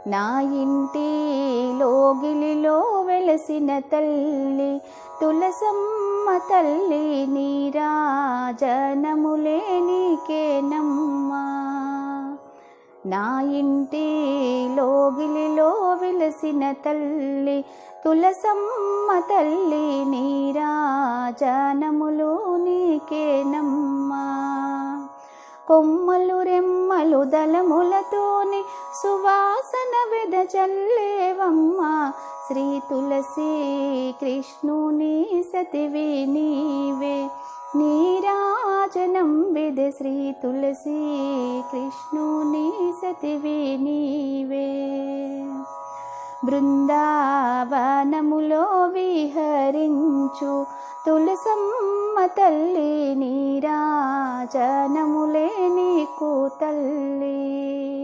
నా ఇంటి లోగిలిలో వెలసిన తల్లి తులసమ్మ తల్లి నీరాజనములే నీకేనమ్మా. నా ఇంటి లోగిలిలో వెలసిన తల్లి తులసమ్మ తల్లి నీరాజనములు నీకేనమ్మా. కొమ్మలు రెమ్మలు దళములతోని సువాసన వెదజల్లేవమ్మ. శ్రీ తులసి కృష్ణుని సతివి నీవే, నీరాజనం వెద శ్రీ తులసి కృష్ణుని సతివి నీవే. బృందావనములో విహరించు తులసమ్మ తల్లి నీరాజనములే నీకు తల్లి.